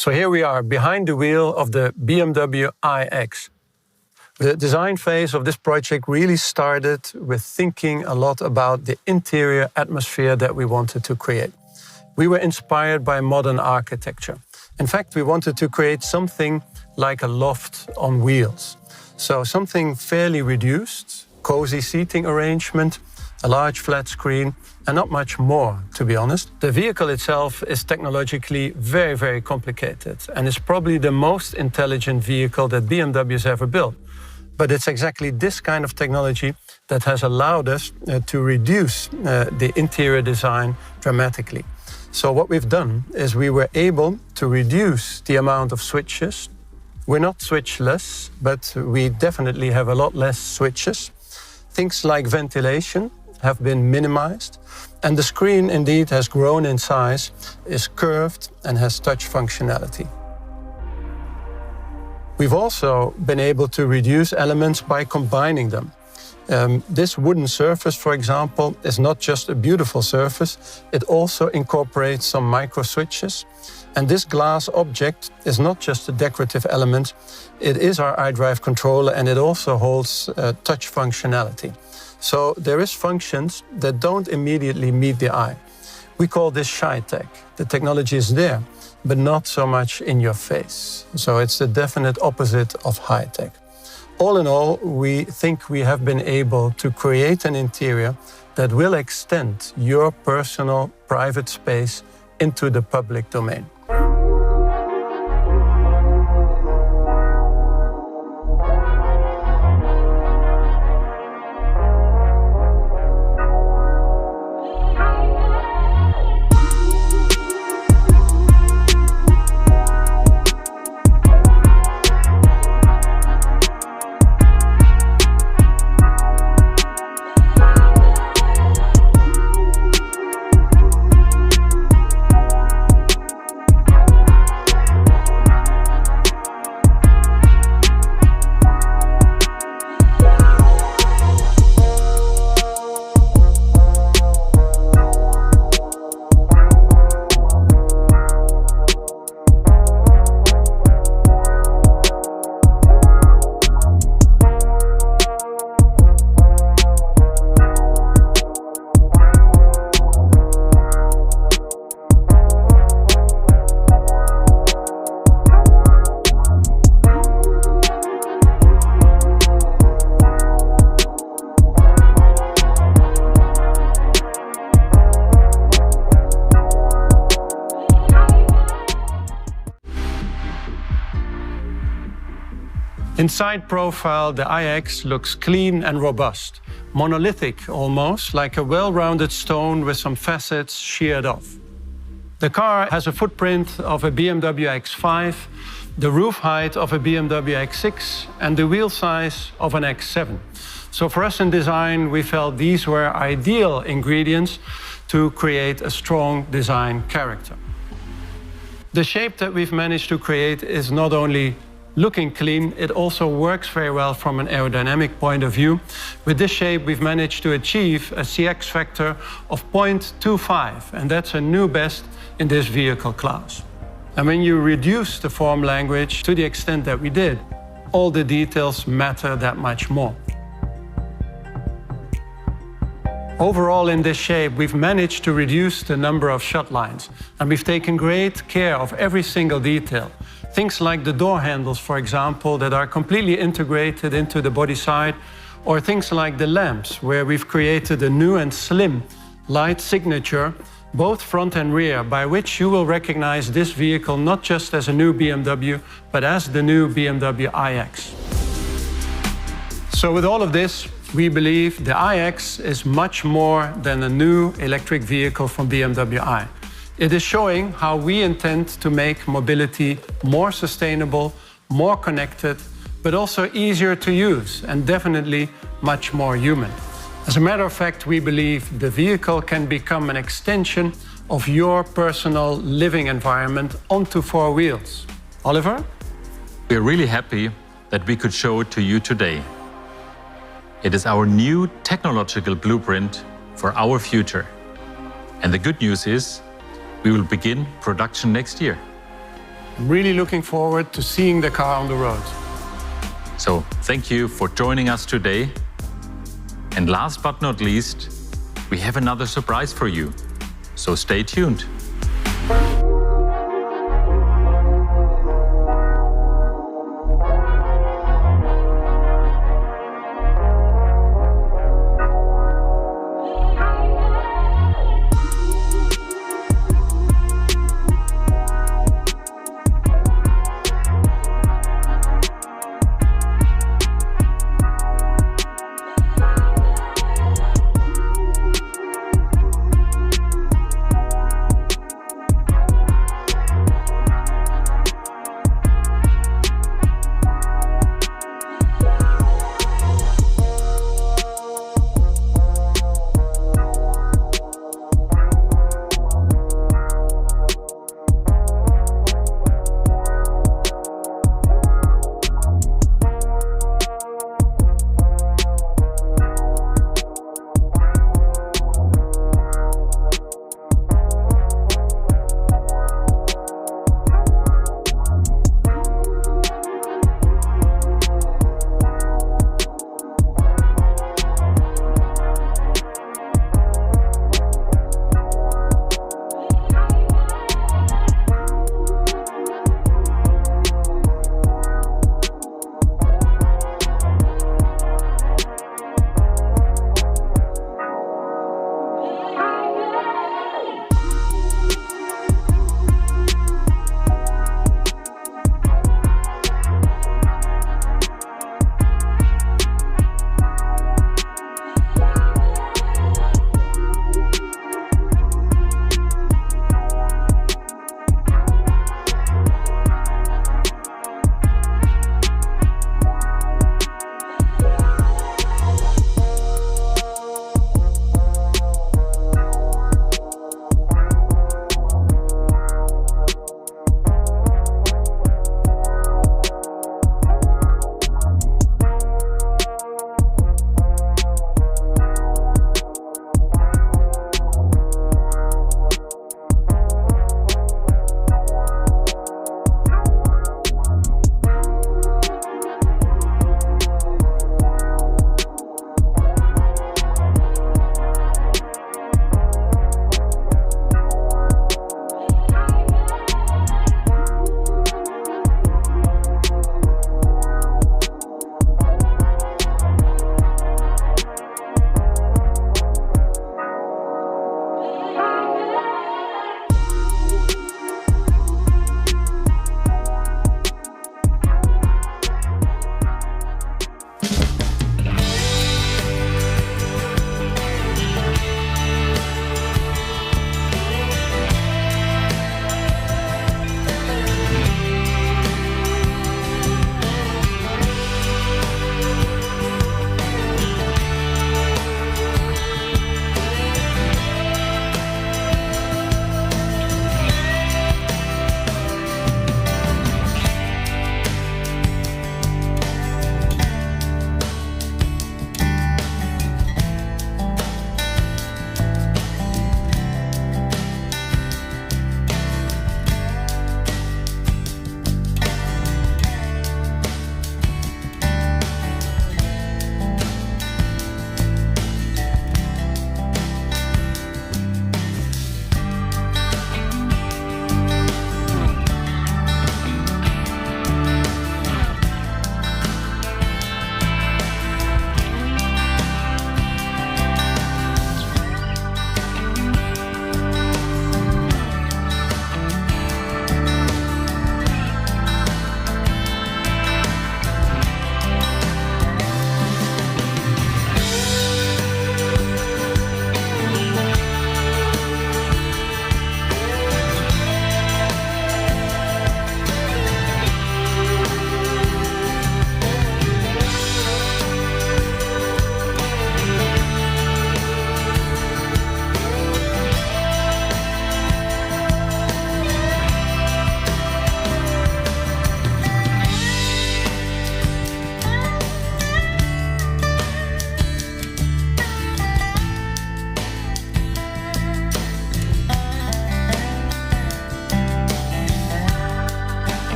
So here we are behind the wheel of the BMW iX. The design phase of this project really started with thinking a lot about the interior atmosphere that we wanted to create. We were inspired by modern architecture. In fact, we wanted to create something like a loft on wheels. So something fairly reduced, cozy seating arrangement, a large flat screen, and not much more, to be honest. The vehicle itself is technologically very, very complicated and is probably the most intelligent vehicle that BMW has ever built. But it's exactly this kind of technology that has allowed us to reduce the interior design dramatically. So what we've done is we were able to reduce the amount of switches. We're not switchless, but we definitely have a lot less switches. Things like ventilation have been minimized, and the screen indeed has grown in size, is curved and has touch functionality. We've also been able to reduce elements by combining them. This wooden surface, for example, is not just a beautiful surface, it also incorporates some micro switches. And this glass object is not just a decorative element, it is our iDrive controller, and it also holds touch functionality. So there is functions that don't immediately meet the eye. We call this shy tech. The technology is there, but not so much in your face. So it's the definite opposite of high tech. All in all, we think we have been able to create an interior that will extend your personal, private space into the public domain. Inside profile, the iX looks clean and robust, monolithic almost, like a well-rounded stone with some facets sheared off. The car has a footprint of a BMW X5, the roof height of a BMW X6, and the wheel size of an X7. So for us in design, we felt these were ideal ingredients to create a strong design character. The shape that we've managed to create is not only looking clean, it also works very well from an aerodynamic point of view. With this shape, we've managed to achieve a CX factor of 0.25, and that's a new best in this vehicle class. And when you reduce the form language to the extent that we did, all the details matter that much more. Overall, in this shape, we've managed to reduce the number of shut lines, and we've taken great care of every single detail. Things like the door handles, for example, that are completely integrated into the body side, or things like the lamps, where we've created a new and slim light signature, both front and rear, by which you will recognize this vehicle not just as a new BMW, but as the new BMW iX. So with all of this, we believe the iX is much more than a new electric vehicle from BMW i. It is showing how we intend to make mobility more sustainable, more connected, but also easier to use and definitely much more human. As a matter of fact, we believe the vehicle can become an extension of your personal living environment onto four wheels. Oliver? We're really happy that we could show it to you today. It is our new technological blueprint for our future. And the good news is, we will begin production next year. I'm really looking forward to seeing the car on the road. So thank you for joining us today. And last but not least, we have another surprise for you. So stay tuned.